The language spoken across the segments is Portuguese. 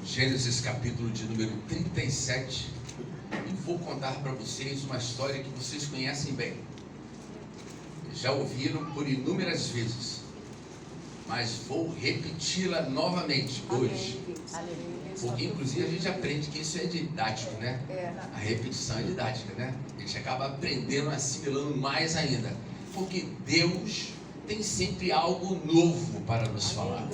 Gênesis capítulo de número 37, e vou contar para vocês uma história que vocês conhecem bem, já ouviram por inúmeras vezes, mas vou repeti-la novamente hoje, porque inclusive a gente aprende que isso é didático, né? A repetição é didática, né? A gente acaba aprendendo, assimilando mais ainda, porque Deus tem sempre algo novo para nos falar.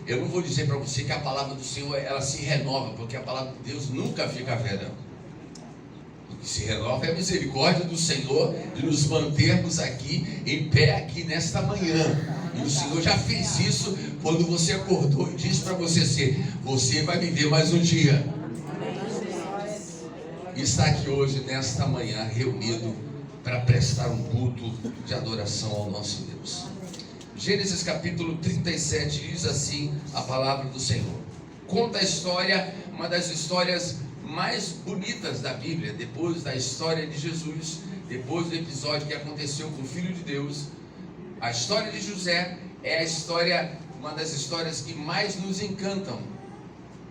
Eu não vou dizer para você que a palavra do Senhor, ela se renova, porque a palavra de Deus nunca fica velha. O que se renova é a misericórdia do Senhor de nos mantermos aqui, em pé aqui nesta manhã. E o Senhor já fez isso quando você acordou e disse para você assim: você vai viver mais um dia. E está aqui hoje, nesta manhã, reunido para prestar um culto de adoração ao nosso Deus. Gênesis capítulo 37 diz assim a palavra do Senhor. Conta a história, uma das histórias mais bonitas da Bíblia, depois da história de Jesus, depois do episódio que aconteceu com o Filho de Deus. A história de José é a história, uma das histórias que mais nos encantam.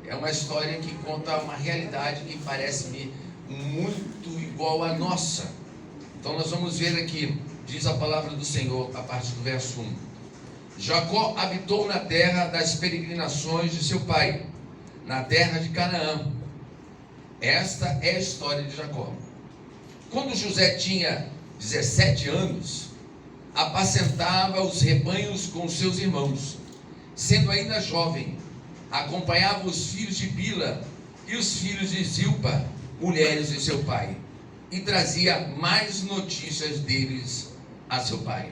É uma história que conta uma realidade que parece-me muito igual à nossa. Então nós vamos ver aqui, diz a palavra do Senhor, a partir do verso 1. Jacó habitou na terra das peregrinações de seu pai, na terra de Canaã. Esta é a história de Jacó. Quando José tinha 17 anos, apacentava os rebanhos com seus irmãos. Sendo ainda jovem, acompanhava os filhos de Bila e os filhos de Zilpa, mulheres de seu pai, e trazia mais notícias deles a seu pai.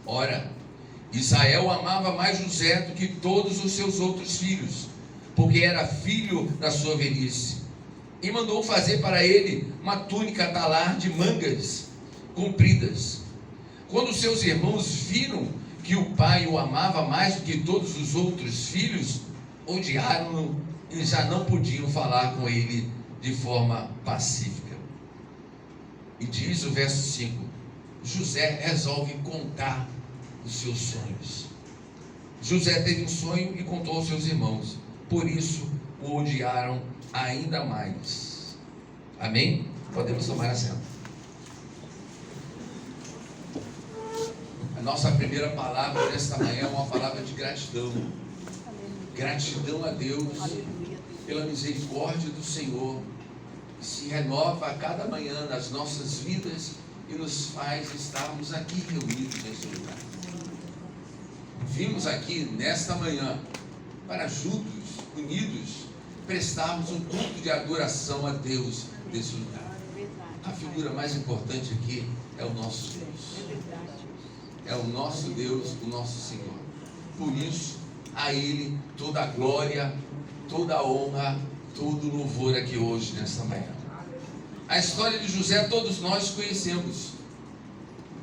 Ora, Israel amava mais José do que todos os seus outros filhos, porque era filho da sua velhice, e mandou fazer para ele uma túnica talar de mangas compridas. Quando seus irmãos viram que o pai o amava mais do que todos os outros filhos, odiaram-no e já não podiam falar com ele de forma pacífica. E diz o verso 5, José resolve contar os seus sonhos. José teve um sonho e contou aos seus irmãos, por isso o odiaram ainda mais. Amém? Podemos tomar assento. A nossa primeira palavra nesta manhã é uma palavra de gratidão. Gratidão a Deus pela misericórdia do Senhor, que se renova a cada manhã nas nossas vidas e nos faz estarmos aqui reunidos neste lugar. Vimos aqui nesta manhã para juntos, unidos, prestarmos um culto de adoração a Deus nesse lugar. A figura mais importante aqui é o nosso Deus. É o nosso Deus, o nosso Senhor. Por isso, a Ele toda a glória, toda a honra, todo o louvor aqui hoje, nesta manhã. A história de José todos nós conhecemos.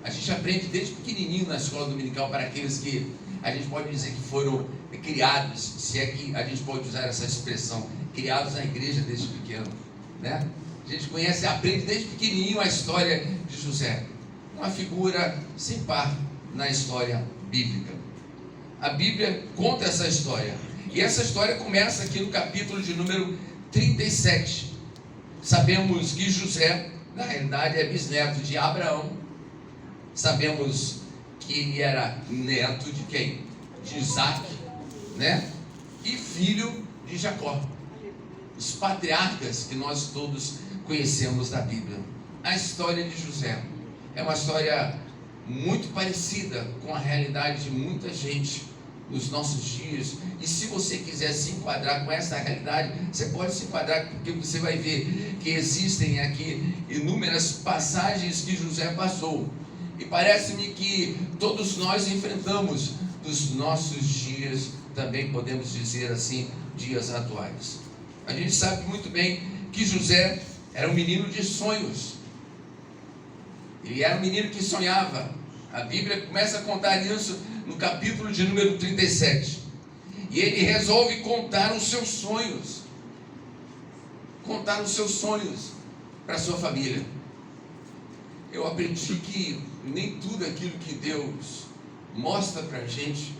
A gente aprende desde pequenininho na escola dominical, para aqueles que a gente pode dizer que foram criados, se é que a gente pode usar essa expressão, criados na igreja desde pequeno, né? A gente conhece, aprende desde pequenininho a história de José, uma figura sem par na história bíblica. A Bíblia conta essa história, e essa história começa aqui no capítulo de número 37. Sabemos que José, na realidade, é bisneto de Abraão. Sabemos que ele era neto de quem? De Isaac, né? E filho de Jacó. Os patriarcas que nós todos conhecemos da Bíblia. A história de José é uma história muito parecida com a realidade de muita gente nos nossos dias. E se você quiser se enquadrar com essa realidade, você pode se enquadrar, porque você vai ver que existem aqui inúmeras passagens que José passou. E parece-me que todos nós enfrentamos nos nossos dias, também podemos dizer assim, dias atuais. A gente sabe muito bem que José era um menino de sonhos. Ele era um menino que sonhava. A Bíblia começa a contar isso no capítulo de número 37. E ele resolve contar os seus sonhos. Contar os seus sonhos para a sua família. Eu aprendi que nem tudo aquilo que Deus mostra para a gente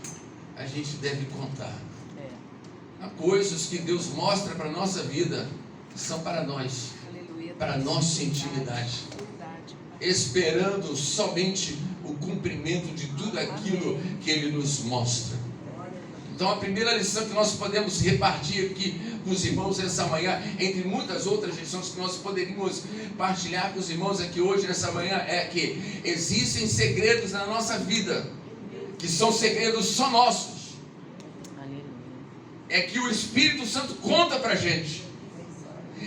deve contar. coisas que Deus mostra para a nossa vida são para nós, para a nossa intimidade, esperando somente o cumprimento de tudo aquilo que Ele nos mostra. Então a primeira lição que nós podemos repartir aqui com os irmãos essa manhã, entre muitas outras lições que nós poderíamos partilhar com os irmãos aqui hoje nessa manhã, é que existem segredos na nossa vida, que são segredos só nossos. É que o Espírito Santo conta para a gente,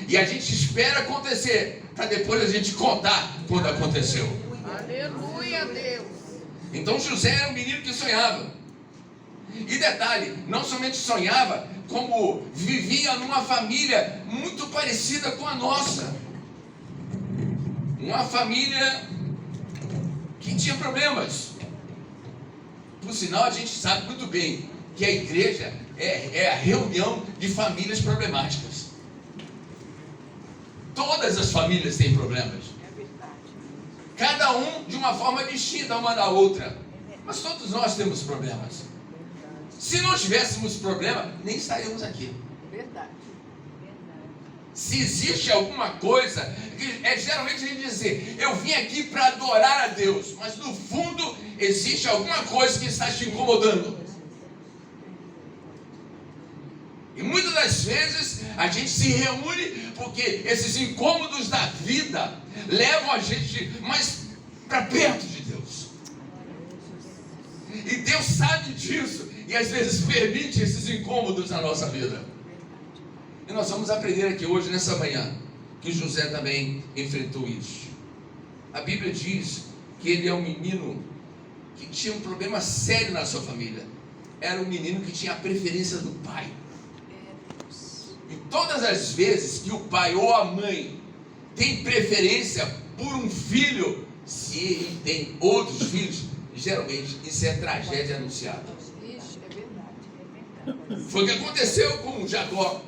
e a gente espera acontecer, para depois a gente contar quando aconteceu. Aleluia, Deus. Então José era um menino que sonhava. E detalhe, não somente sonhava, como vivia numa família muito parecida com a nossa. Uma família que tinha problemas. Por sinal, a gente sabe muito bem que a igreja é a reunião de famílias problemáticas. Todas as famílias têm problemas. Cada um de uma forma distinta uma da outra. Mas todos nós temos problemas. Se não tivéssemos problema, nem estaríamos aqui. Verdade. Se existe alguma coisa, geralmente a gente dizer, eu vim aqui para adorar a Deus, mas no fundo existe alguma coisa que está te incomodando. E muitas das vezes a gente se reúne porque esses incômodos da vida levam a gente mais para perto de Deus. E Deus sabe disso. E às vezes permite esses incômodos na nossa vida. E nós vamos aprender aqui hoje, nessa manhã, que José também enfrentou isso. A Bíblia diz que ele é um menino que tinha um problema sério na sua família. Era um menino que tinha a preferência do pai. E todas as vezes que o pai ou a mãe tem preferência por um filho, se ele tem outros filhos, geralmente isso é tragédia anunciada. Foi o que aconteceu com Jacó.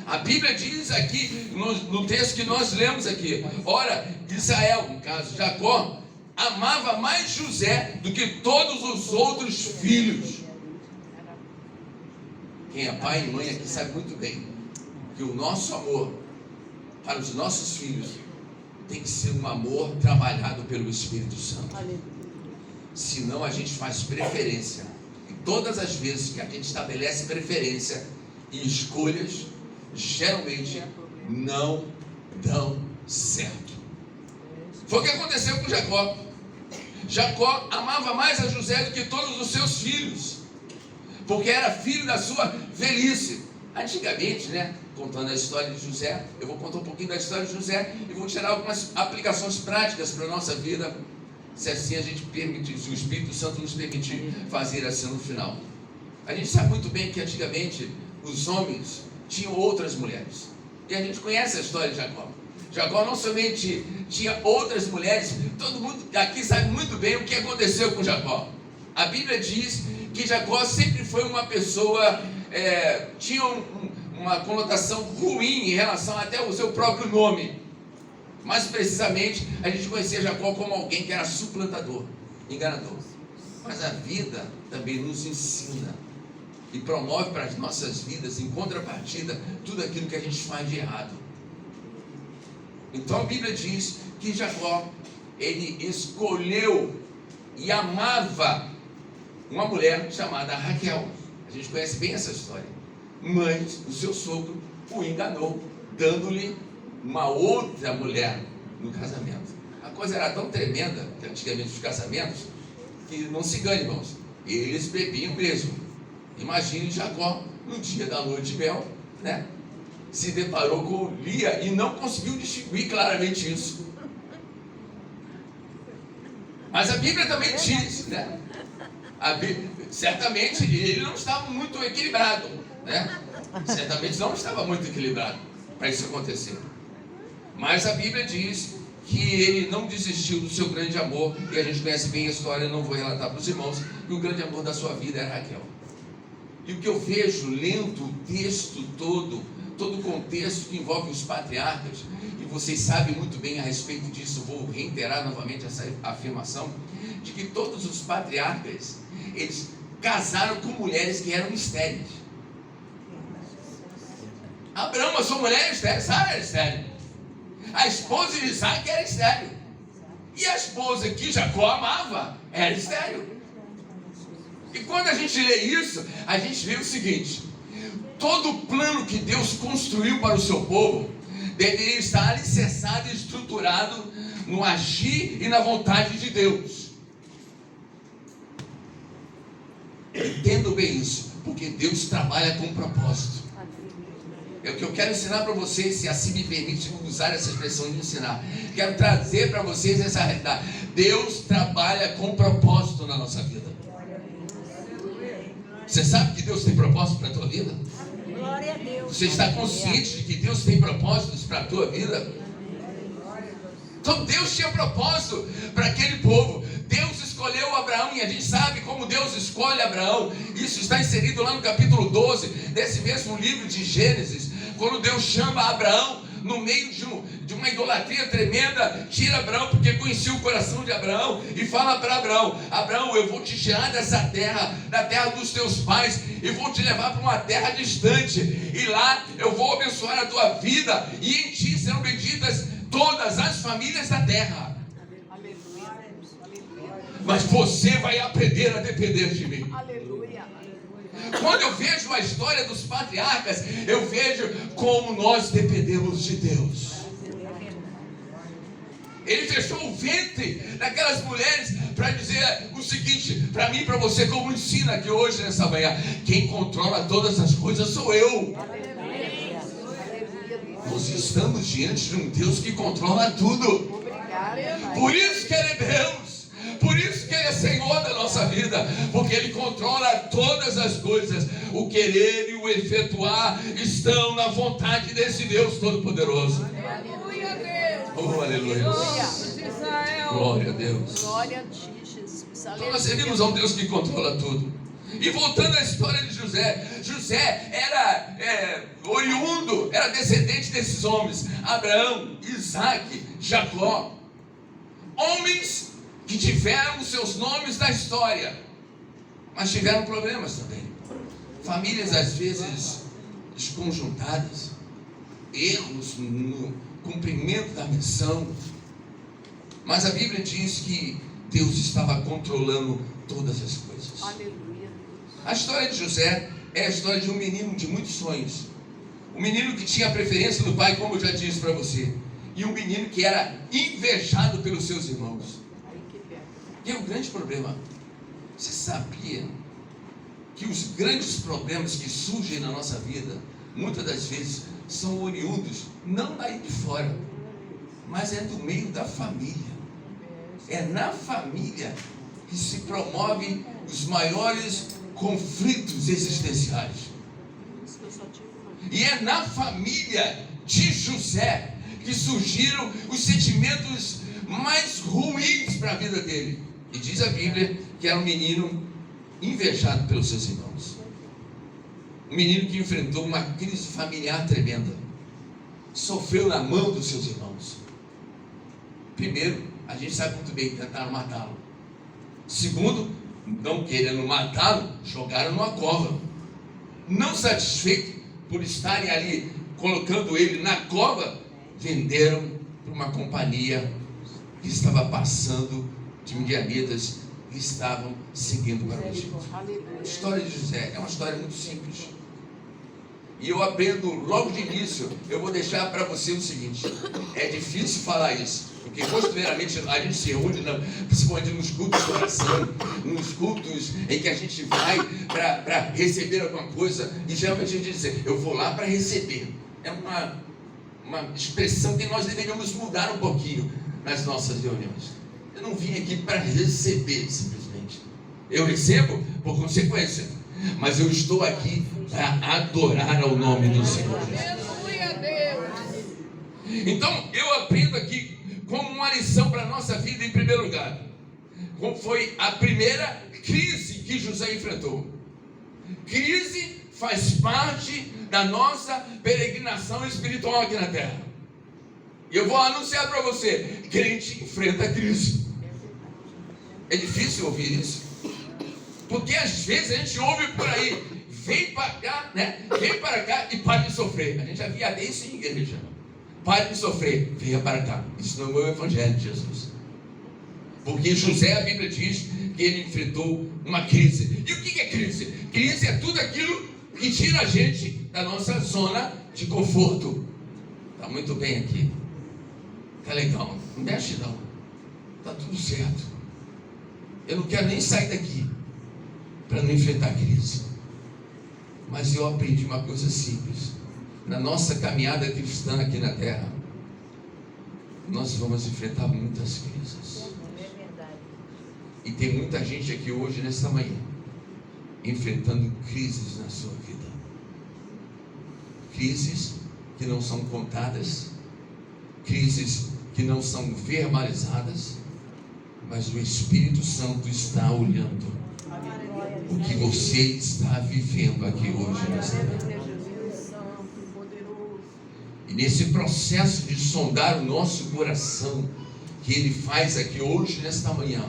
A Bíblia diz aqui, no texto que nós lemos aqui, ora, Israel, no caso Jacó, amava mais José do que todos os outros filhos. Quem é pai e mãe aqui sabe muito bem que o nosso amor para os nossos filhos tem que ser um amor trabalhado pelo Espírito Santo. Senão a gente faz preferência. Todas as vezes que a gente estabelece preferência e escolhas, geralmente não dão certo. Foi o que aconteceu com Jacó. Jacó amava mais a José do que todos os seus filhos, porque era filho da sua velhice. Antigamente, contando a história de José, eu vou contar um pouquinho da história de José e vou tirar algumas aplicações práticas para a nossa vida, se assim a gente permitir, se o Espírito Santo nos permitir fazer assim no final. A gente sabe muito bem que antigamente os homens tinham outras mulheres. E a gente conhece a história de Jacó. Jacó não somente tinha outras mulheres, todo mundo aqui sabe muito bem o que aconteceu com Jacó. A Bíblia diz que Jacó sempre foi uma pessoa, tinha uma conotação ruim em relação até ao seu próprio nome. Mais precisamente, a gente conhecia Jacó como alguém que era suplantador, enganador. Mas a vida também nos ensina e promove para as nossas vidas, em contrapartida, tudo aquilo que a gente faz de errado. Então a Bíblia diz que Jacó, ele escolheu e amava uma mulher chamada Raquel. A gente conhece bem essa história. Mas o seu sogro o enganou, dando-lhe uma outra mulher no casamento. A coisa era tão tremenda, que antigamente os casamentos, que não se engane, irmãos, eles bebiam mesmo. Imagine Jacó, no dia da lua de mel, se deparou com Lia e não conseguiu distinguir claramente isso. Mas a Bíblia também diz, certamente ele não estava muito equilibrado, certamente não estava muito equilibrado para isso acontecer. Mas a Bíblia diz que ele não desistiu do seu grande amor, e a gente conhece bem a história, eu não vou relatar para os irmãos, que o grande amor da sua vida era Raquel. E o que eu vejo lendo o texto todo o contexto que envolve os patriarcas, e vocês sabem muito bem a respeito disso, vou reiterar novamente essa afirmação, de que todos os patriarcas, eles casaram com mulheres que eram estéreis. Abraão, a sua mulher era estéril, Sara era estéril. A esposa de Isaac era estéril. E a esposa que Jacó amava era estéril. E quando a gente lê isso, a gente vê o seguinte: todo o plano que Deus construiu para o seu povo deveria estar alicerçado e estruturado no agir e na vontade de Deus. Entendo bem isso, porque Deus trabalha com propósito. É o que eu quero ensinar para vocês, se assim me permite usar essa expressão de ensinar. Quero trazer para vocês essa realidade. Deus trabalha com propósito na nossa vida. Você sabe que Deus tem propósito para a tua vida? Glória a Deus. Você está consciente de que Deus tem propósitos para a tua vida? Então Deus tinha propósito para aquele povo. Deus escolheu Abraão, e a gente sabe como Deus escolhe Abraão. Isso está inserido lá no capítulo 12 desse mesmo livro de Gênesis, quando Deus chama Abraão no meio de uma idolatria tremenda. Tira Abraão, porque conhecia o coração de Abraão, e fala para Abraão: Abraão, eu vou te tirar dessa terra, da terra dos teus pais, e vou te levar para uma terra distante, e lá eu vou abençoar a tua vida, e em ti serão benditas todas as famílias da terra. Mas você vai aprender a depender de mim. Aleluia. Quando eu vejo a história dos patriarcas, eu vejo como nós dependemos de Deus. Ele fechou o ventre daquelas mulheres para dizer o seguinte, para mim e para você, como ensina aqui hoje nessa manhã: quem controla todas as coisas sou eu. Nós estamos diante de um Deus que controla tudo. Obrigada. Por isso que Ele é Deus. Por isso que Ele é Senhor da nossa vida, porque Ele controla todas as coisas. O querer e o efetuar estão na vontade desse Deus Todo-Poderoso. Aleluia, Deus. Oh, aleluia. Deus de Israel. Glória a Deus. Glória a ti, Jesus. Então nós servimos a um Deus que controla tudo. E voltando à história de José, José era oriundo, era descendente desses homens: Abraão, Isaac, Jacó. Homens que tiveram os seus nomes na história, mas tiveram problemas também. Famílias às vezes desconjuntadas, erros no cumprimento da missão. Mas a Bíblia diz que Deus estava controlando todas as coisas. Aleluia. A história de José é a história de um menino de muitos sonhos. Um menino que tinha a preferência do pai, como eu já disse para você. E um menino que era invejado pelos seus irmãos. E é o grande problema. Você sabia que os grandes problemas que surgem na nossa vida, muitas das vezes, são oriundos, não daí de fora, mas é do meio da família. É na família que se promovem os maiores conflitos existenciais. E é na família de José que surgiram os sentimentos mais ruins para a vida dele. E diz a Bíblia que era um menino invejado pelos seus irmãos. Um menino que enfrentou uma crise familiar tremenda. Sofreu na mão dos seus irmãos. Primeiro, a gente sabe muito bem que tentaram matá-lo. Segundo, não querendo matá-lo, jogaram numa cova. Não satisfeito por estarem ali colocando ele na cova, venderam para uma companhia que estava passando de midianitas que estavam seguindo para o Egito. A história de José é uma história muito simples. E eu aprendo logo de início. Eu vou deixar para você o seguinte: é difícil falar isso, porque costumeiramente a gente se reúne, principalmente nos cultos de oração, nos cultos em que a gente vai para receber alguma coisa, e geralmente a gente diz: eu vou lá para receber. É uma expressão que nós deveríamos mudar um pouquinho nas nossas reuniões. Eu não vim aqui para receber simplesmente. Eu recebo por consequência, mas eu estou aqui para adorar ao nome do Senhor Jesus. Aleluia, Deus. Então eu aprendo aqui como uma lição para a nossa vida, em primeiro lugar, como foi a primeira crise que José enfrentou. Crise faz parte da nossa peregrinação espiritual aqui na terra. E eu vou anunciar para você: crente enfrenta a crise. É difícil ouvir isso, porque às vezes a gente ouve por aí: vem para cá, né? Vem para cá e pare de sofrer. A gente já via isso em igreja. Pare de sofrer, venha para cá. Isso não é o evangelho de Jesus. Porque José, a Bíblia diz que ele enfrentou uma crise. E o que é crise? Crise é tudo aquilo que tira a gente da nossa zona de conforto. Está muito bem aqui. Está legal. Não mexe não. Está tudo certo. Eu não quero nem sair daqui para não enfrentar a crise. Mas eu aprendi uma coisa simples. Na nossa caminhada cristã aqui na terra, nós vamos enfrentar muitas crises. E tem muita gente aqui hoje, nessa manhã, enfrentando crises na sua vida. Crises que não são contadas, crises que não são verbalizadas, mas o Espírito Santo está olhando o que você está vivendo aqui hoje nessa manhã. E nesse processo de sondar o nosso coração, que Ele faz aqui hoje nesta manhã,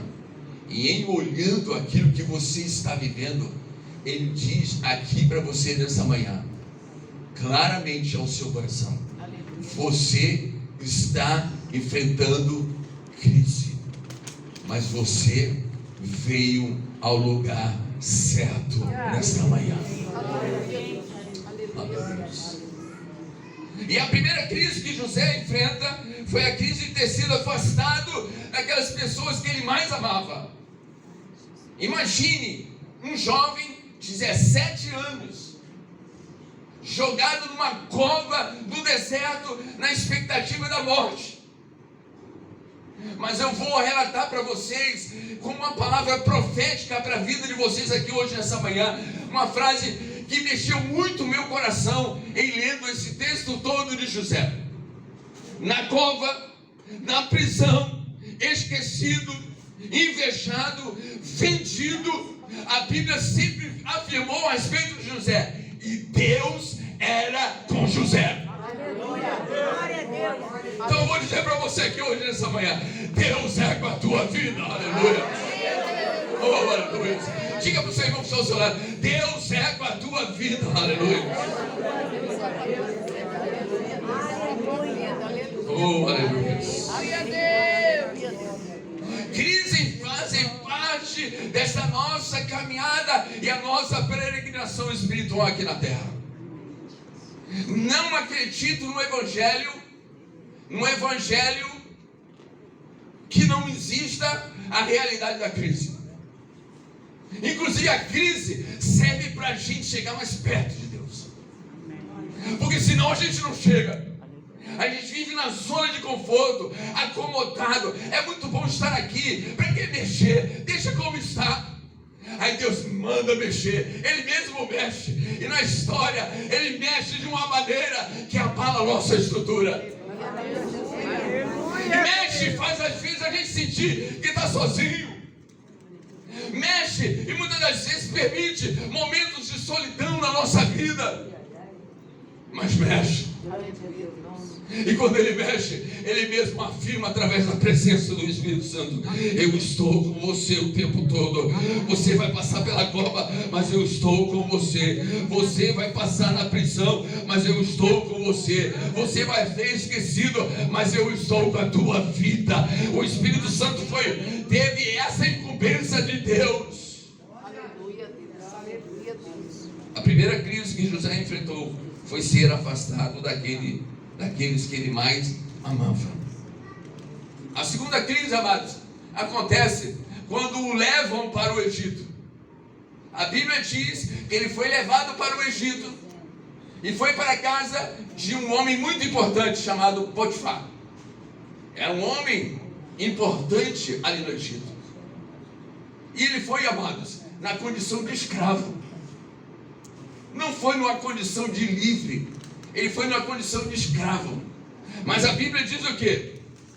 e em olhando aquilo que você está vivendo, Ele diz aqui para você nessa manhã, claramente ao seu coração: você está enfrentando crise, mas você veio ao lugar certo nesta manhã. E a primeira crise que José enfrenta foi a crise de ter sido afastado daquelas pessoas que ele mais amava. Imagine um jovem de 17 anos jogado numa cova do deserto na expectativa da morte. Mas eu vou relatar para vocês com uma palavra profética para a vida de vocês aqui hoje nessa manhã, uma frase que mexeu muito o meu coração em lendo esse texto todo de José. Na cova, na prisão, esquecido, invejado, vendido, a Bíblia sempre afirmou a respeito de José: e Deus era com José. Então eu vou dizer para você aqui hoje nessa manhã: Deus é com a tua vida. Aleluia. Oh, aleluia. Diga para o seu irmão que está ao seu lado: Deus é com a tua vida. Aleluia. Oh, aleluia. Crises fazem parte dessa nossa caminhada e a nossa peregrinação espiritual aqui na terra. Não acredito no evangelho que não exista a realidade da crise. Inclusive a crise serve para a gente chegar mais perto de Deus, porque senão a gente não chega. A gente vive na zona de conforto, acomodado. É muito bom estar aqui. Para que mexer? Deixa como está. Aí Deus manda mexer. Ele mesmo mexe. E na história Ele mexe de uma maneira que abala a nossa estrutura. Mexe, faz às vezes a gente sentir que está sozinho. Mexe e muitas das vezes permite momentos de solidão na nossa vida. Mas mexe. E quando Ele mexe, Ele mesmo afirma através da presença do Espírito Santo: eu estou com você o tempo todo. Você vai passar pela cova, mas eu estou com você. Você vai passar na prisão, mas eu estou com você. Você vai ser esquecido, mas eu estou com a tua vida. O Espírito Santo teve essa incumbência de Deus. Aleluia, Deus. Aleluia, Deus. A primeira crise que José enfrentou foi ser afastado daqueles que ele mais amava. A segunda crise, amados, acontece quando o levam para o Egito. A Bíblia diz que ele foi levado para o Egito e foi para a casa de um homem muito importante chamado Potifar. Era um homem importante ali no Egito. E ele foi, amados, na condição de escravo. Não foi numa condição de livre. Ele foi numa condição de escravo. Mas a Bíblia diz o quê?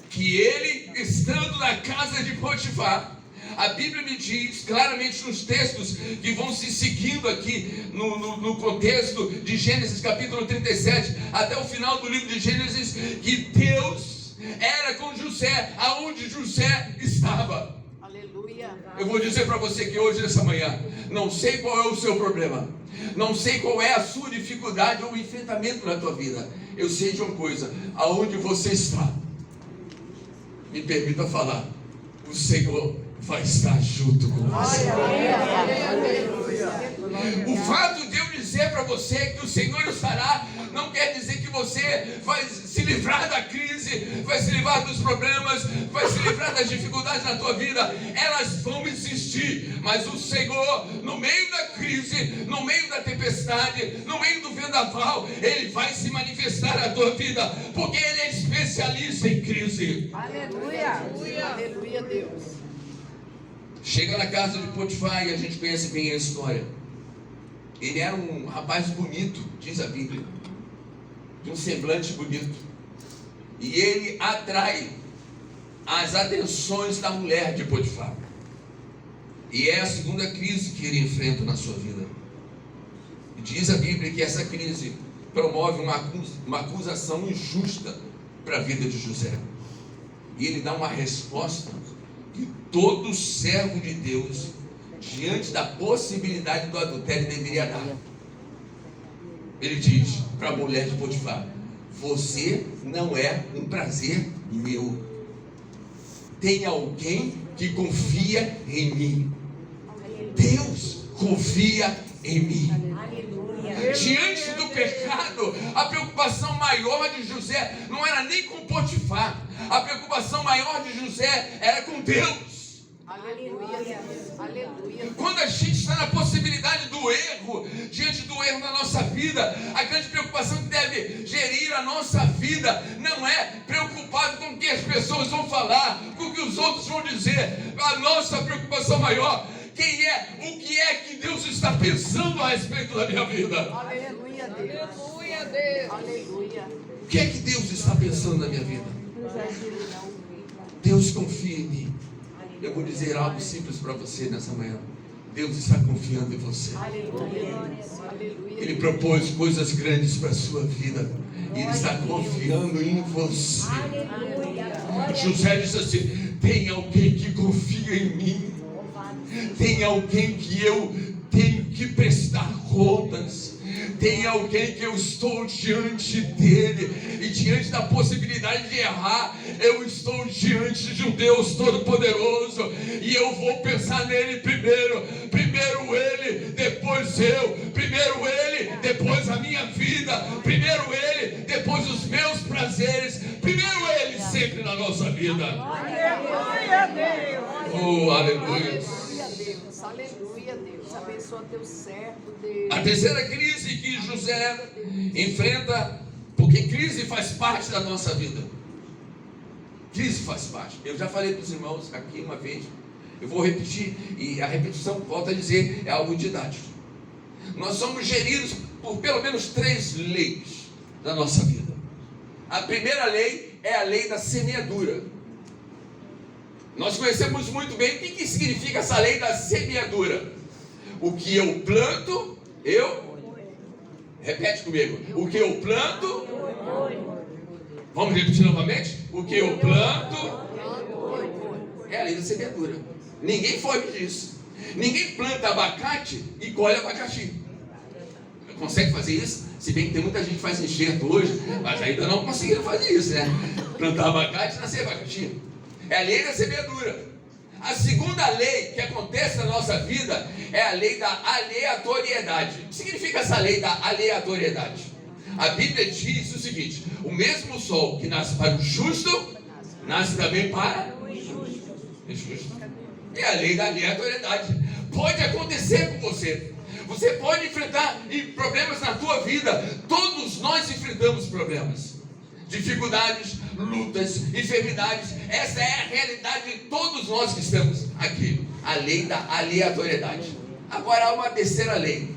Que ele, estando na casa de Potifar, a Bíblia me diz claramente nos textos que vão se seguindo aqui no contexto de Gênesis capítulo 37 até o final do livro de Gênesis, que Deus era com José aonde José estava. Aleluia. Eu vou dizer para você que hoje, nessa manhã, não sei qual é o seu problema, não sei qual é a sua dificuldade ou enfrentamento na tua vida. Eu sei de uma coisa: aonde você está, me permita falar, o Senhor vai estar junto com você. O fato de eu dizer para você que o Senhor estará, não quer dizer que você vai se livrar da crise, vai se livrar dos problemas, vai se livrar das dificuldades na tua vida. Elas vão existir, mas o Senhor, no meio da crise, no meio da tempestade, no meio do vendaval, Ele vai se manifestar na tua vida, porque Ele é especialista em crise. Aleluia. Aleluia, Deus. Chega na casa de Potifar e a gente conhece bem a história. Ele era um rapaz bonito, diz a Bíblia, de um semblante bonito, e ele atrai as atenções da mulher de Potifar, e é a segunda crise que ele enfrenta na sua vida. E diz a Bíblia que essa crise promove uma acusação injusta para a vida de José, e ele dá uma resposta que todo servo de Deus, diante da possibilidade do adultério, deveria dar. Ele diz para a mulher de Potifar: você não é um prazer meu, tem alguém que confia em mim. Deus confia em mim. Diante do pecado, a preocupação maior de José não era nem com Potifar, a preocupação maior de José era com Deus. Aleluia. Aleluia. Quando a gente está na possibilidade do erro, diante do erro na nossa vida, a grande preocupação que deve gerir a nossa vida não é preocupado com o que as pessoas vão falar, com o que os outros vão dizer. A nossa preocupação maior, o que é que Deus está pensando a respeito da minha vida? Aleluia, Deus. Aleluia, Deus. Aleluia. O que é que Deus está pensando na minha vida? Deus confia em mim. Eu vou dizer algo simples para você nessa manhã: Deus está confiando em você. Ele propôs coisas grandes para a sua vida, e Ele está confiando em você. José disse assim: tem alguém que confia em mim, tem alguém que eu tenho que prestar contas, tem alguém que eu estou diante dele, e diante da possibilidade de errar, eu estou diante de um Deus Todo-Poderoso, e eu vou pensar nele primeiro ele, depois eu, primeiro ele, depois a minha vida, primeiro ele, depois os meus prazeres, primeiro ele sempre na nossa vida. Aleluia, Deus. Oh, aleluia. Deus. Aleluia, Deus. Abençoa teu servo, Deus. A terceira crise que José enfrenta, porque crise faz parte da nossa vida. Crise faz parte. Eu já falei para os irmãos aqui uma vez, eu vou repetir, e a repetição, volto a dizer, é algo didático. Nós somos geridos por pelo menos 3 leis da nossa vida. A primeira lei é a lei da semeadura. Nós conhecemos muito bem o que significa essa lei da semeadura. O que eu planto, repete comigo, o que eu planto, vamos repetir novamente, o que eu planto, é a lei da semeadura. Ninguém foge disso. Ninguém planta abacate e colhe abacaxi. Consegue fazer isso? Se bem que tem muita gente que faz enxerto hoje, mas ainda não conseguiram fazer isso, né? Plantar abacate e nascer abacaxi. É a lei da semeadura. A segunda lei que acontece na nossa vida é a lei da aleatoriedade. O que significa essa lei da aleatoriedade? A Bíblia diz o seguinte: o mesmo sol que nasce para o justo, nasce também para o injusto. É a lei da aleatoriedade. Pode acontecer com você. Você pode enfrentar problemas na tua vida. Todos nós enfrentamos problemas, dificuldades, lutas, enfermidades. Essa é a realidade de todos nós que estamos aqui. A lei da aleatoriedade. Agora há uma terceira lei,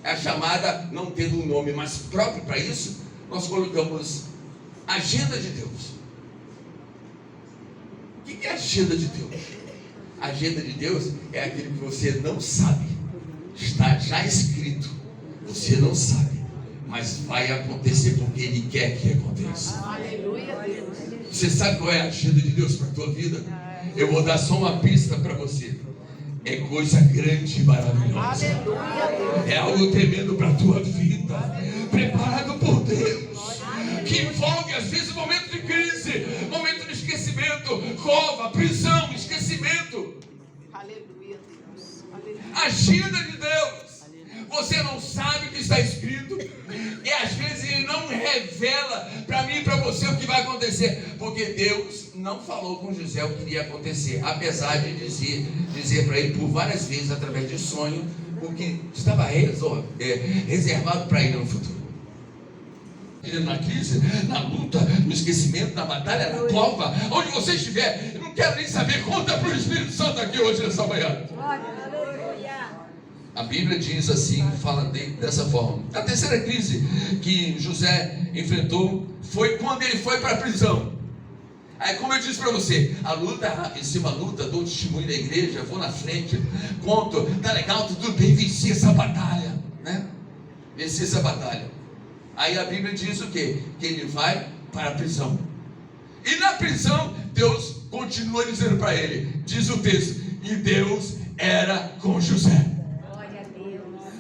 é a chamada, não tendo um nome mais próprio para isso, nós colocamos agenda de Deus. O que é a agenda de Deus? A agenda de Deus é aquilo que você não sabe, está já escrito, você não sabe, mas vai acontecer porque Ele quer que aconteça. Aleluia, Deus. Você sabe qual é a agenda de Deus para a tua vida? Eu vou dar só uma pista para você. É coisa grande e maravilhosa. Aleluia, Deus. É algo tremendo para a tua vida, preparado por Deus, que envolve às vezes momento de crise, momento de esquecimento, cova, prisão, esquecimento. Aleluia, Deus. Aleluia. Agenda de Deus. Você não sabe o que está escrito, e às vezes Ele não revela para mim e para você o que vai acontecer, porque Deus não falou com José o que iria acontecer, apesar de dizer para ele por várias vezes, através de sonho, o que estava reservado para ele no futuro. Na crise, na luta, no esquecimento, na batalha, na cova, onde você estiver, eu não quero nem saber, conta para o Espírito Santo aqui hoje nessa manhã. A Bíblia diz assim, fala dessa forma. A terceira crise que José enfrentou foi quando ele foi para a prisão. Aí, como eu disse para você, a luta, em cima da luta, dou testemunho da igreja, vou na frente, conto, tá legal, tudo bem, venci essa batalha, né? Venci essa batalha. Aí a Bíblia diz o quê? Que ele vai para a prisão. E na prisão, Deus continua dizendo para ele, diz o texto, e Deus era com José.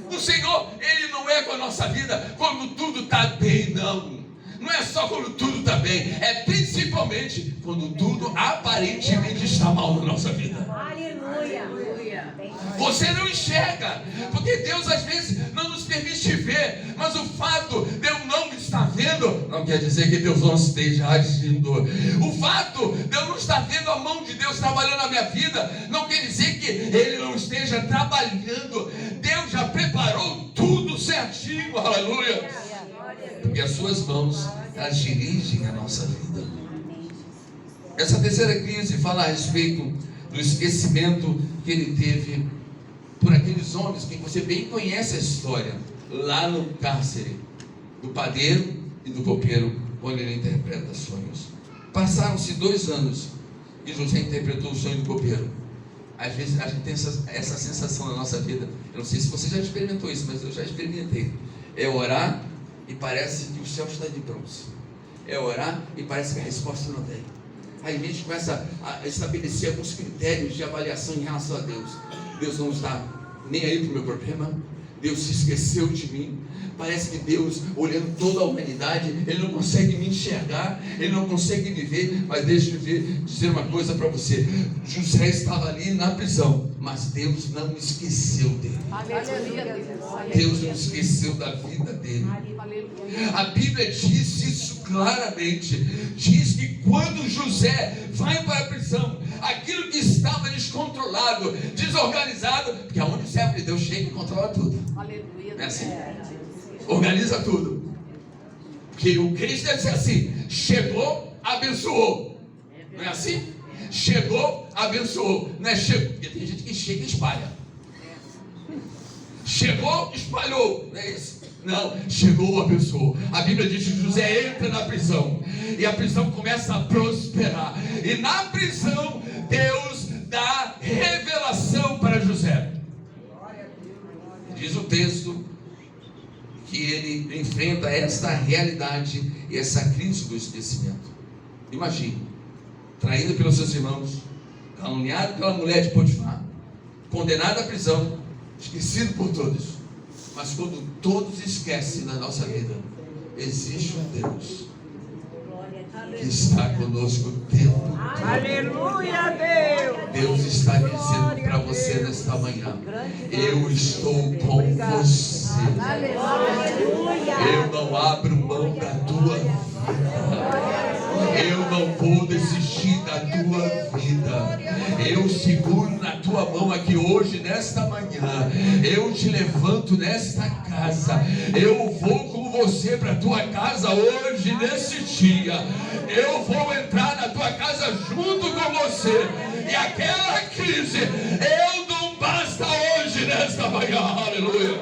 O Senhor, Ele não é com a nossa vida quando tudo está bem, não. Não é só quando tudo está bem, é principalmente quando tudo aparentemente está mal na nossa vida. Aleluia. Você não enxerga, porque Deus às vezes não nos permite ver, mas o fato de eu não estar vendo, não quer dizer que Deus não esteja agindo. O fato de eu não estar vendo a mão de Deus trabalhando na minha vida, não quer dizer que Ele não esteja trabalhando. Deus já preparou tudo certinho, aleluia. Porque as suas mãos, elas dirigem a nossa vida. Essa terceira crise fala a respeito do esquecimento que ele teve por aqueles homens que você bem conhece a história, lá no cárcere, do padeiro e do copeiro, quando ele interpreta sonhos. Passaram-se 2 anos e José interpretou o sonho do copeiro. Às vezes a gente tem essa sensação na nossa vida, eu não sei se você já experimentou isso, mas eu já experimentei. É orar e parece que o céu está de bronze. É orar e parece que a resposta não vem. Aí a gente começa a estabelecer alguns critérios de avaliação em relação a Deus. Deus não está nem aí para o meu problema. Deus se esqueceu de mim. Parece que Deus, olhando toda a humanidade, Ele não consegue me enxergar, Ele não consegue me ver. Mas deixa eu dizer uma coisa para você. José estava ali na prisão, mas Deus não esqueceu dele. Aleluia, Deus não esqueceu da vida dele. A Bíblia diz isso claramente. Diz que quando José vai para a prisão, aquilo que estava descontrolado, desorganizado, porque aonde o servo de Deus chega e controla tudo. Aleluia. Não é assim? Organiza tudo. Porque o crente deve ser assim: chegou, abençoou. Não é assim? Chegou, abençoou. Não é chegou, porque tem gente que chega e espalha. Chegou, espalhou. Não é isso? Não, chegou, abençoou. A Bíblia diz que José entra na prisão e a prisão começa a prosperar. E na prisão Deus dá revelação para José. Diz o texto que ele enfrenta esta realidade e essa crise do esquecimento. Imagine, traído pelos seus irmãos, caluniado pela mulher de Potifar, condenado à prisão, esquecido por todos. Mas quando todos esquecem da nossa vida, existe um Deus que está conosco o tempo todo. Aleluia, Deus! Deus está dizendo para você nesta manhã: eu estou com você. Eu não abro mão da tua vida. Eu não vou desistir da tua vida. Eu seguro na tua mão aqui hoje, nesta manhã. Eu te levanto nesta casa. Eu vou com você para a tua casa hoje, nesse dia. Eu vou entrar na tua casa junto com você. E aquela crise, eu não basta hoje, nesta manhã. Aleluia.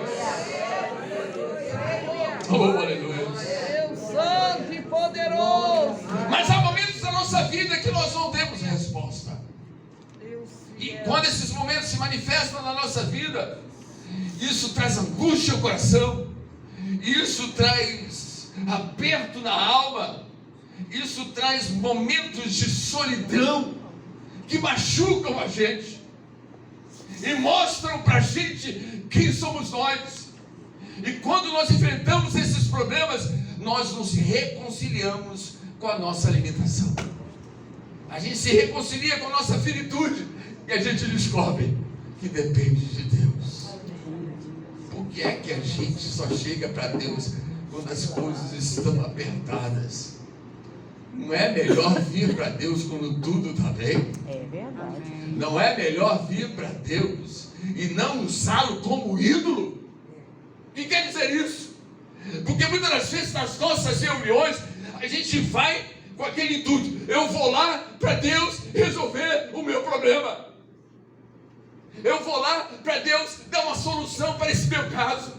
Oh, aleluia. Deus santo e poderoso. Mas há momentos da nossa vida que nós não temos resposta. E quando esses momentos se manifestam na nossa vida, isso traz angústia ao coração, Isso traz aperto na alma. Isso traz momentos de solidão que machucam a gente e mostram para a gente quem somos nós. E quando nós enfrentamos esses problemas, nós nos reconciliamos com a nossa limitação. A gente se reconcilia com a nossa finitude e a gente descobre que depende de Deus. Por que é que a gente só chega para Deus quando as coisas estão apertadas? Não é melhor vir para Deus quando tudo está bem? É verdade. Não é melhor vir para Deus e não usá-lo como ídolo? O que quer dizer isso? Porque muitas das vezes nas nossas reuniões a gente vai com aquele intuito: eu vou lá para Deus resolver o meu problema. Eu vou lá para Deus dar uma solução para esse meu caso.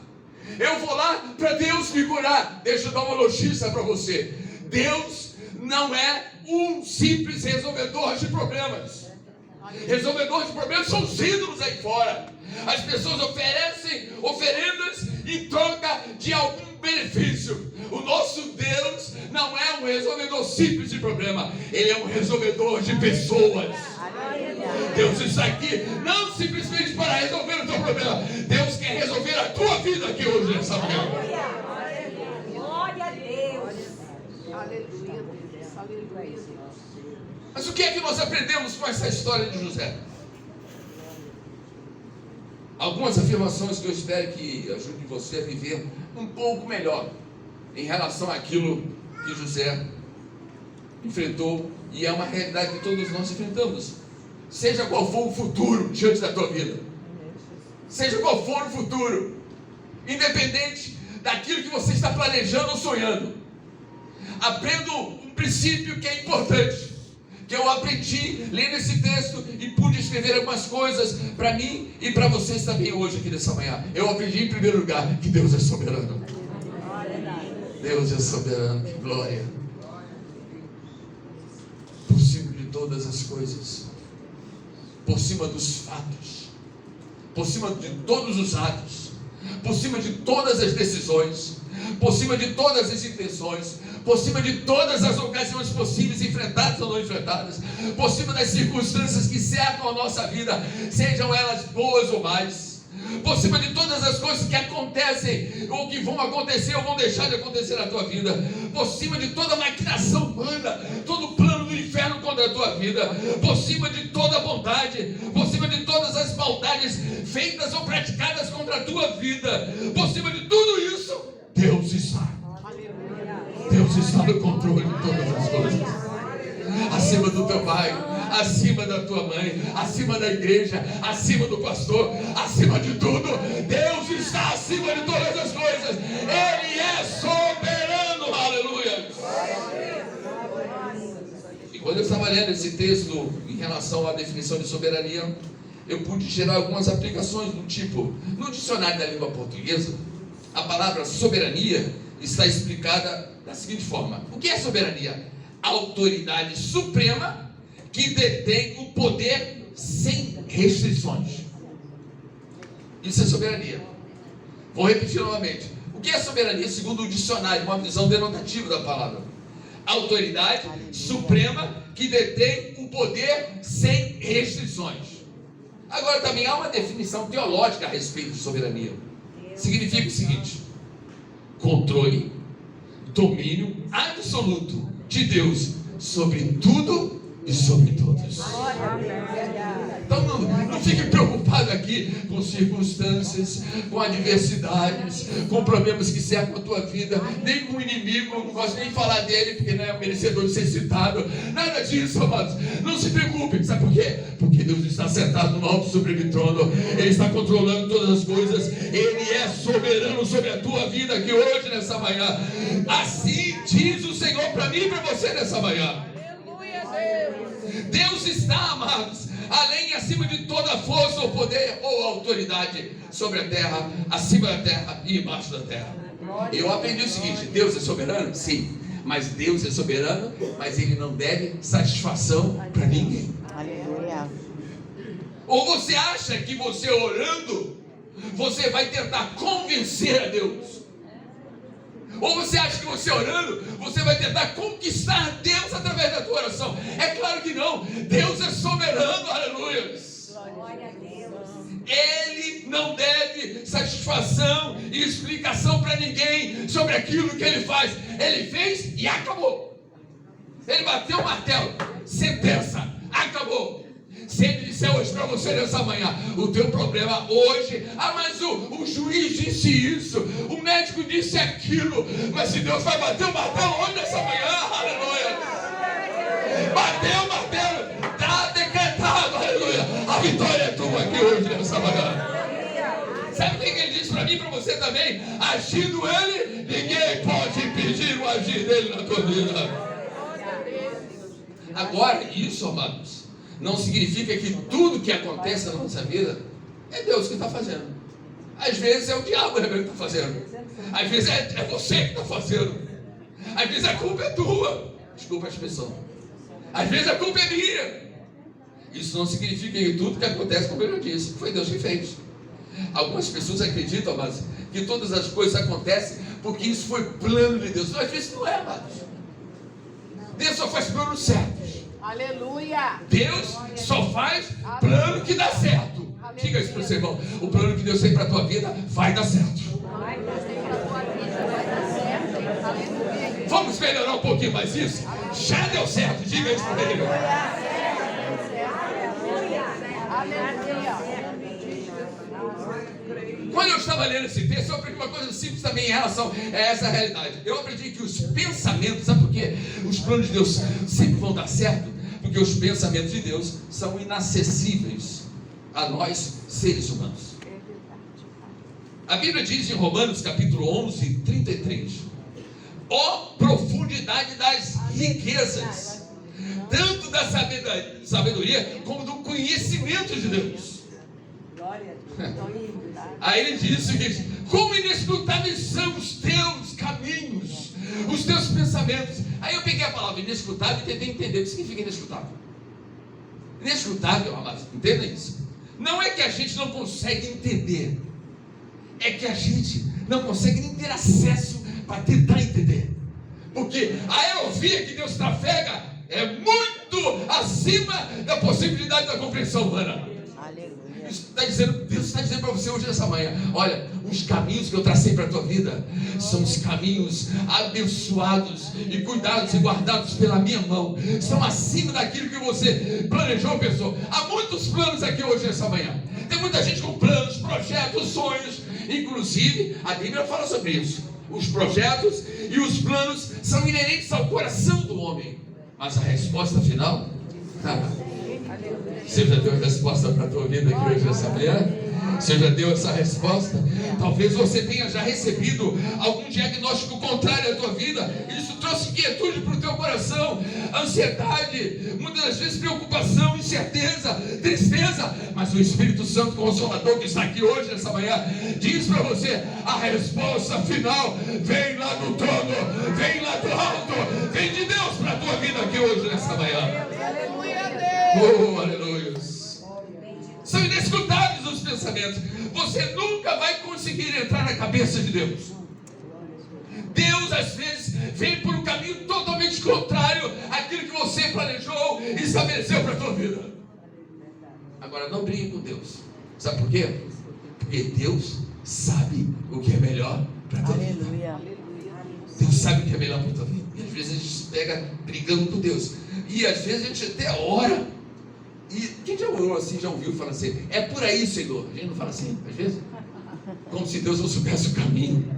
Eu vou lá para Deus me curar. Deixa eu dar uma notícia para você: Deus não é um simples resolvedor de problemas. Resolvedor de problemas são os ídolos aí fora. As pessoas oferecem oferendas em troca de algum benefício. O nosso Deus não é um resolvedor simples de problema. Ele é um resolvedor de pessoas. Deus está aqui não simplesmente para resolver o teu problema. Deus quer resolver a tua vida aqui hoje, nessa manhã. Glória a Deus. Aleluia, Deus. Aleluia, Deus. Mas o que é que nós aprendemos com essa história de José? Algumas afirmações que eu espero que ajudem você a viver um pouco melhor em relação àquilo que José enfrentou, e é uma realidade que todos nós enfrentamos. Seja qual for o futuro diante da tua vida, seja qual for o futuro, independente daquilo que você está planejando ou sonhando, aprenda um princípio que é importante, que eu aprendi lendo esse texto e pude escrever algumas coisas para mim e para vocês também hoje aqui nessa manhã. Eu aprendi em primeiro lugar que Deus é soberano. Deus é soberano, que glória. Por cima de todas as coisas, por cima dos fatos, por cima de todos os atos, por cima de todas as decisões, por cima de todas as intenções, por cima de todas as ocasiões possíveis, enfrentadas ou não enfrentadas, por cima das circunstâncias que cercam a nossa vida, sejam elas boas ou más, por cima de todas as coisas que acontecem, ou que vão acontecer, ou vão deixar de acontecer na tua vida, por cima de toda a maquinação humana, todo o plano do inferno contra a tua vida, por cima de toda a bondade, por cima de todas as maldades feitas ou praticadas contra a tua vida, por cima de tudo isso, Deus está. Deus está no controle de todas as coisas. Acima do teu pai, acima da tua mãe, acima da igreja, acima do pastor, acima de tudo, Deus está acima de todas as coisas. Ele é soberano, aleluia. E quando eu estava lendo esse texto em relação à definição de soberania, eu pude gerar algumas aplicações do tipo: no dicionário da língua portuguesa, a palavra soberania está explicada da seguinte forma: o que é soberania? Autoridade suprema que detém o poder sem restrições. Isso é soberania. Vou repetir novamente: o que é soberania segundo o dicionário, uma visão denotativa da palavra? Autoridade suprema que detém o poder sem restrições. Agora também há uma definição teológica a respeito de soberania. Significa o seguinte: controle, domínio absoluto de Deus sobre tudo e sobre todos. Então não fique preocupado aqui com circunstâncias, com adversidades, com problemas que cercam a tua vida, nem com o inimigo. Não gosto nem de falar dele, porque não é merecedor de ser citado. Nada disso, amados. Não se preocupe. Sabe por quê? Porque Deus está sentado no alto sublime trono. Ele está controlando todas as coisas. Ele é soberano sobre a tua vida aqui hoje, nessa manhã. Assim diz o Senhor para mim e para você nessa manhã. Aleluia, Deus. Deus está, amados, além e acima de toda força ou poder ou autoridade sobre a terra, acima da terra e embaixo da terra. Eu aprendi o seguinte: Deus é soberano? Sim, mas Deus é soberano, mas Ele não deve satisfação para ninguém. Aleluia. Ou você acha que você orando, você vai tentar convencer a Deus? Ou você acha que você orando, você vai tentar conquistar Deus através da tua oração? É claro que não. Deus é soberano, aleluia. Glória a Deus. Ele não deve satisfação e explicação para ninguém sobre aquilo que ele faz. Ele fez e acabou. Ele bateu o martelo, sentença, acabou. Se ele disser hoje para você nessa manhã, o teu problema hoje, mas o juiz disse isso, o médico disse aquilo, mas se Deus vai bater o martelo hoje nessa manhã, aleluia, bateu o martelo, está decretado, aleluia, a vitória é tua aqui hoje nessa manhã. Sabe o que ele disse para mim e para você também? Agindo ele, ninguém pode impedir o agir dele na tua vida. Agora, isso, amados, não significa que tudo que acontece na nossa vida é Deus que está fazendo. Às vezes é o diabo que está fazendo. Às vezes é você que está fazendo. Às vezes a culpa é tua. Desculpa a expressão. Às vezes a culpa é minha. Isso não significa que tudo que acontece, como eu já disse, foi Deus que fez. Algumas pessoas acreditam, amados, que todas as coisas acontecem porque isso foi plano de Deus. Não, às vezes não é, amados. Deus só faz planos certos. Aleluia. Deus só faz plano que dá certo. Diga isso para o seu irmão. O plano que Deus tem para a tua vida vai dar certo. Vai dar certo. Aleluia. Vamos melhorar um pouquinho mais isso? Já deu certo. Diga isso para ele. Aleluia. Quando eu estava lendo esse texto, eu aprendi uma coisa simples também em relação a essa realidade. Eu aprendi que os pensamentos, sabe por quê? Os planos de Deus sempre vão dar certo, porque os pensamentos de Deus são inacessíveis a nós, seres humanos. A Bíblia diz em Romanos capítulo 11, 33: ó profundidade das riquezas, tanto da sabedoria como do conhecimento de Deus. Glória a Deus. Aí ele diz o seguinte: como inescrutáveis são os teus caminhos, os teus pensamentos. Aí eu peguei a palavra inescrutável e tentei entender o que significa inescrutável. Inescrutável, amados, entenda isso. Não é que a gente não consegue entender, é que a gente não consegue nem ter acesso para tentar entender. Porque a aerovia que Deus trafega é muito acima da possibilidade da compreensão humana. Deus está dizendo para você hoje nessa manhã: olha, os caminhos que eu tracei para a tua vida são os caminhos abençoados e cuidados e guardados pela minha mão, são acima daquilo que você planejou, pensou. Há muitos planos aqui hoje nessa manhã. Tem muita gente com planos, projetos, sonhos. Inclusive, a Bíblia fala sobre isso. Os projetos e os planos são inerentes ao coração do homem, mas a resposta final, você já deu a resposta para a tua vida aqui hoje nessa manhã? Você já deu essa resposta? Talvez você tenha já recebido algum diagnóstico contrário à tua vida. Isso trouxe inquietude para o teu coração, ansiedade, muitas das vezes preocupação, incerteza, tristeza. Mas o Espírito Santo Consolador que está aqui hoje nessa manhã diz para você: a resposta final vem lá do trono, vem lá do alto, vem de Deus para a tua vida aqui hoje nessa manhã. Oh, aleluia. São inescrutáveis os pensamentos. Você nunca vai conseguir entrar na cabeça de Deus. Deus às vezes vem por um caminho totalmente contrário àquilo que você planejou e estabeleceu para a tua vida. Agora, não brigue com Deus. Sabe por quê? Porque Deus sabe o que é melhor para a tua vida. Deus sabe o que é melhor para a tua vida. E às vezes a gente se pega brigando com Deus. E às vezes a gente até ora. E quem já orou assim, já ouviu falar assim: é por aí, Senhor. A gente não fala assim, às vezes, como se Deus não soubesse o caminho.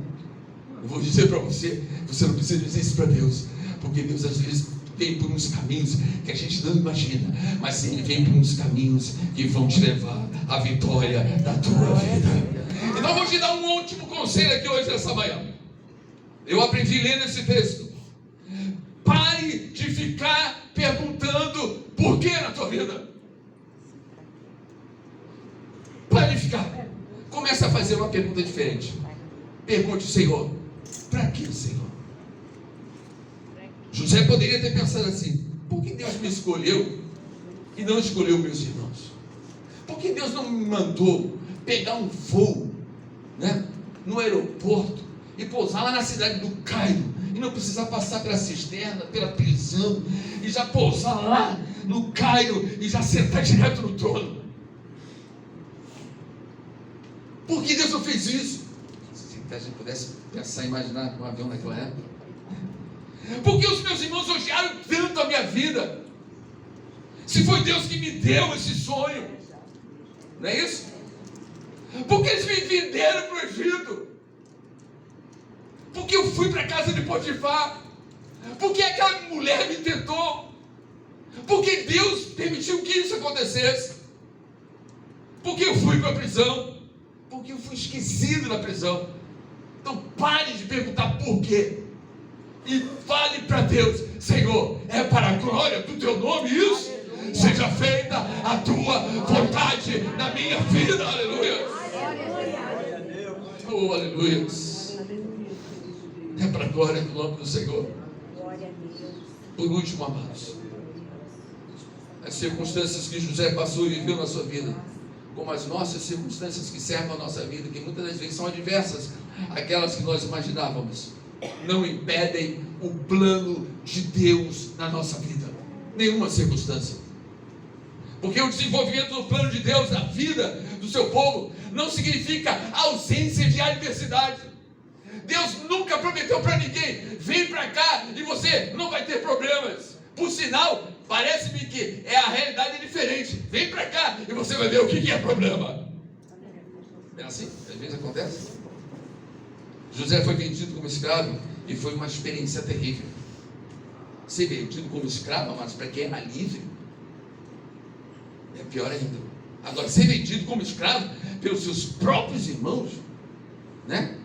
Eu vou dizer para você, você não precisa dizer isso para Deus, porque Deus às vezes vem por uns caminhos que a gente não imagina, mas Ele vem por uns caminhos que vão te levar à vitória da tua vida. Então eu vou te dar um último conselho aqui hoje nessa manhã. Eu aprendi lendo esse texto. Pare de ficar perguntando por que na tua vida. Planificar. Começa a fazer uma pergunta diferente. Pergunte: Senhor, para que, Senhor? José poderia ter pensado assim: por que Deus me escolheu e não escolheu meus irmãos? Por que Deus não me mandou pegar um voo, no aeroporto e pousar lá na cidade do Cairo, e não precisar passar pela cisterna, pela prisão, e já pousar lá no Cairo, e já sentar direto no trono. Por que Deus não fez isso? Se a gente pudesse pensar, imaginar um avião naquela época. Porque os meus irmãos odiaram tanto a minha vida? Se foi Deus que me deu esse sonho, não é isso? Porque eles me venderam para o Egito? Porque eu fui para a casa de Potifar? Porque aquela mulher me tentou? Porque Deus permitiu que isso acontecesse? Porque eu fui para a prisão? Porque eu fui esquecido na prisão? Então pare de perguntar por quê. E fale para Deus: Senhor, é para a glória do teu nome isso? Seja feita a tua vontade na minha vida. Aleluia. Oh, aleluia. É para a glória do nome do Senhor. Por último, amados, as circunstâncias que José passou e viveu na sua vida, como as nossas circunstâncias que servem a nossa vida, que muitas das vezes são adversas àquelas que nós imaginávamos, não impedem o plano de Deus na nossa vida. Nenhuma circunstância. Porque o desenvolvimento do plano de Deus na vida do seu povo não significa ausência de adversidade. Deus nunca prometeu para ninguém: vem para cá e você não vai ter problemas. Por sinal, parece-me que a realidade é diferente. Vem para cá e você vai ver o que é problema. É assim? Às vezes acontece. José foi vendido como escravo e foi uma experiência terrível. Ser vendido como escravo, mas para quem era livre, é pior ainda. Agora, ser vendido como escravo pelos seus próprios irmãos, né?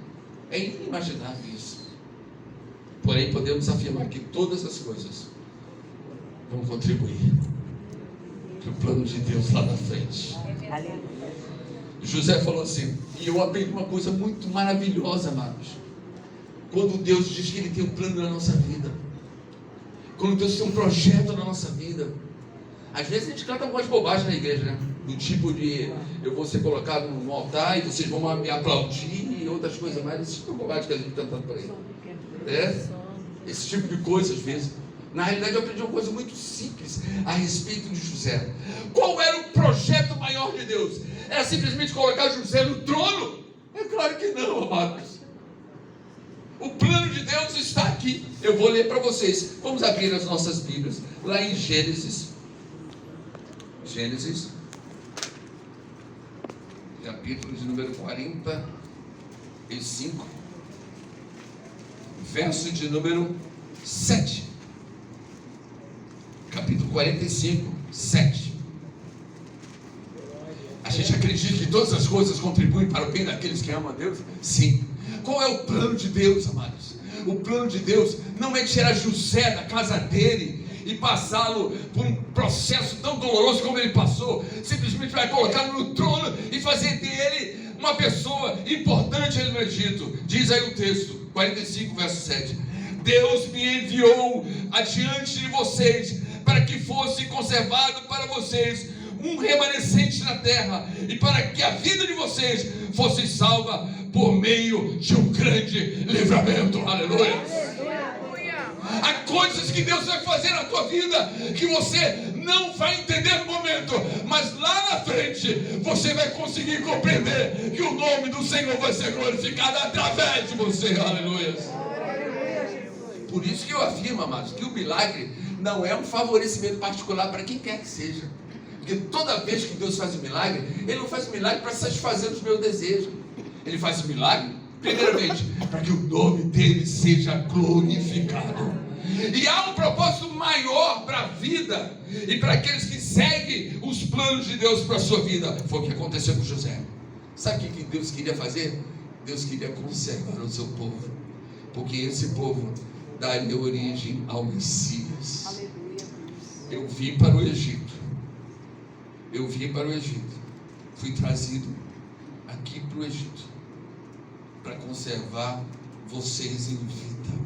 É inimaginável isso. Porém, podemos afirmar que todas as coisas vão contribuir para o plano de Deus lá na frente. José falou assim, e eu aprendi uma coisa muito maravilhosa, amados. Quando Deus diz que Ele tem um plano na nossa vida, quando Deus tem um projeto na nossa vida, às vezes a gente canta algumas bobagens na igreja, né? Do tipo de, eu vou ser colocado no altar e vocês vão me aplaudir e outras coisas mais. Esse tipo de bobagem que a gente está cantando por aí. Esse tipo de coisa às vezes. Na realidade eu aprendi uma coisa muito simples a respeito de José. Qual era o projeto maior de Deus? Era simplesmente colocar José no trono? É claro que não, amados. O plano de Deus está aqui. Eu vou ler para vocês. Vamos abrir as nossas Bíblias. Lá em Gênesis, capítulo de número 45, verso de número 7. Capítulo 45, 7. A gente acredita que todas as coisas contribuem para o bem daqueles que amam a Deus? Sim. Qual é o plano de Deus, amados? O plano de Deus não é tirar José da casa dele e passá-lo por um processo tão doloroso como ele passou. Simplesmente vai colocá-lo no trono e fazer dele uma pessoa importante no Egito. Diz aí o texto, 45, verso 7. Deus me enviou adiante de vocês para que fosse conservado para vocês um remanescente na terra e para que a vida de vocês fosse salva por meio de um grande livramento. Aleluia. Há coisas que Deus vai fazer na tua vida que você não vai entender no momento, mas lá na frente você vai conseguir compreender que o nome do Senhor vai ser glorificado através de você. Aleluia. Por isso que eu afirmo, amados, que o milagre não é um favorecimento particular para quem quer que seja. Porque toda vez que Deus faz um milagre, Ele não faz um milagre para satisfazer os meus desejos. Ele faz um milagre, primeiramente, para que o nome dele seja glorificado. E há um propósito maior para a vida e para aqueles que seguem os planos de Deus para a sua vida. Foi o que aconteceu com José. Sabe o que Deus queria fazer? Deus queria conservar o seu povo, porque esse povo daria origem ao Messias. Eu vim para o Egito. Fui trazido aqui para o Egito para conservar vocês em vida.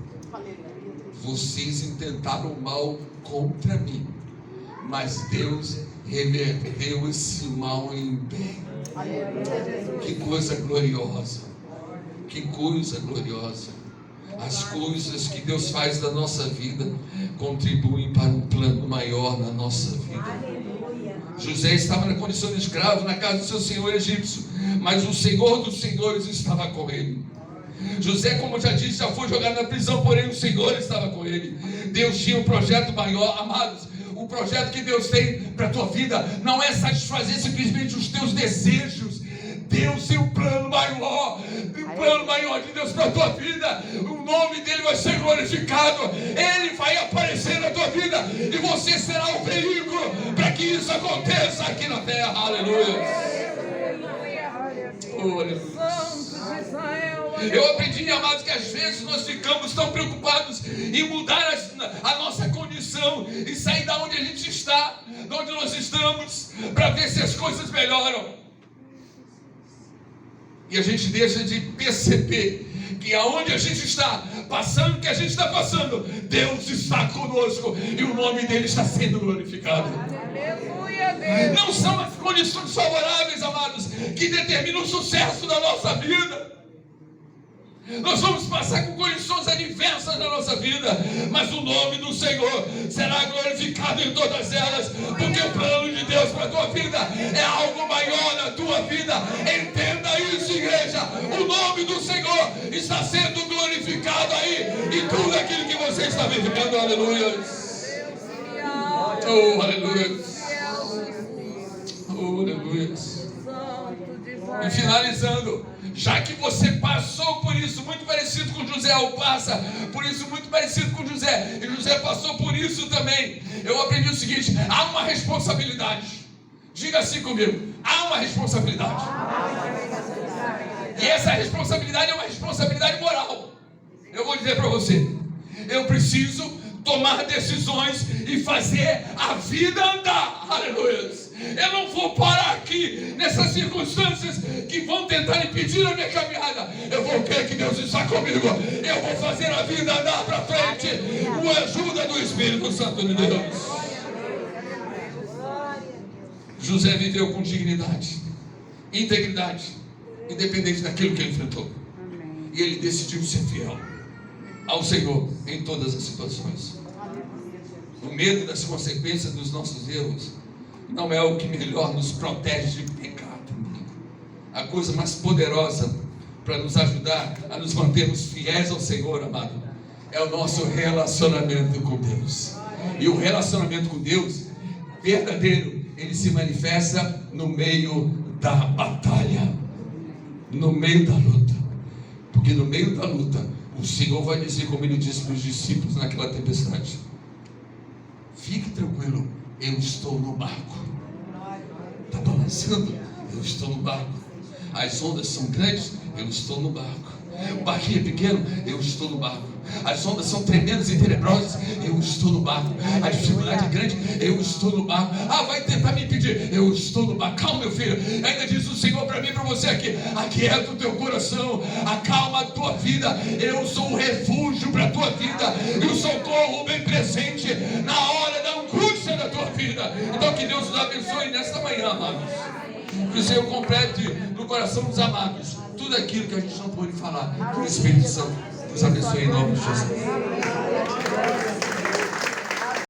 Vocês intentaram mal contra mim, mas Deus reverteu esse mal em bem. Que coisa gloriosa. Que coisa gloriosa. As coisas que Deus faz da nossa vida contribuem para um plano maior na nossa vida. Aleluia. José estava na condição de escravo na casa do seu senhor egípcio, mas o Senhor dos senhores estava com ele. José, como eu já disse, já foi jogado na prisão, porém o Senhor estava com ele. Deus tinha um projeto maior, amados. O projeto que Deus tem para a tua vida não é satisfazer simplesmente os teus desejos. Deus tem um plano maior, um plano maior de Deus para a tua vida. O nome dele vai ser glorificado, ele vai aparecer na tua vida e você será o veículo para que isso aconteça aqui na terra. Aleluia. Oh, aleluia. Eu aprendi, amados, que às vezes nós ficamos tão preocupados em mudar a nossa condição e sair da onde a gente está, de onde nós estamos, para ver se as coisas melhoram. E a gente deixa de perceber que aonde a gente está, passando o que a gente está passando, Deus está conosco e o nome dele está sendo glorificado. Aleluia, Deus. Não são as condições favoráveis, amados, que determinam o sucesso da nossa vida. Nós vamos passar com condições adversas na nossa vida, mas o nome do Senhor será glorificado em todas elas, porque o plano de Deus para a tua vida é algo maior na tua vida. Entenda isso, igreja. O nome do Senhor está sendo glorificado aí em tudo aquilo que você está vivendo. Aleluia. Oh, aleluia. Oh, aleluia. E finalizando, já que você passou por isso muito parecido com José, ou passa por isso muito parecido com José, e José passou por isso também, eu aprendi o seguinte: há uma responsabilidade. Diga assim comigo: há uma responsabilidade. E essa responsabilidade é uma responsabilidade moral. Eu vou dizer para você, eu preciso tomar decisões e fazer a vida andar. Aleluia. Eu não vou parar aqui nessas circunstâncias que vão tentar impedir a minha caminhada. Eu vou crer que Deus está comigo. Eu vou fazer a vida andar para frente com a ajuda do Espírito Santo de Deus. José viveu com dignidade, integridade, independente daquilo que ele enfrentou. E ele decidiu ser fiel ao Senhor em todas as situações. O medo das consequências dos nossos erros não é o que melhor nos protege de pecado. A coisa mais poderosa para nos ajudar a nos mantermos fiéis ao Senhor, amado, é o nosso relacionamento com Deus. E o relacionamento com Deus verdadeiro, ele se manifesta no meio da batalha, no meio da luta. Porque no meio da luta, o Senhor vai dizer, como ele disse para os discípulos naquela tempestade: fique tranquilo, eu estou no barco. Está balançando? Eu estou no barco. As ondas são grandes? Eu estou no barco. O barquinho é pequeno? Eu estou no barco. As ondas são tremendas e tenebrosas? Eu estou no barco. A dificuldade é grande? Eu estou no barco. Ah, vai tentar me impedir? Eu estou no barco. Calma, meu filho. Ainda diz o Senhor para mim e para você aqui: aquieta o teu coração, acalma a tua vida. Eu sou o refúgio para a tua vida e o socorro bem presente na hora da angústia da tua vida. Então que Deus nos abençoe nesta manhã, amados. Que o Senhor complete no coração dos amados tudo aquilo que a gente não pôde falar. Que o Espírito Santo nos abençoe em nome de Jesus.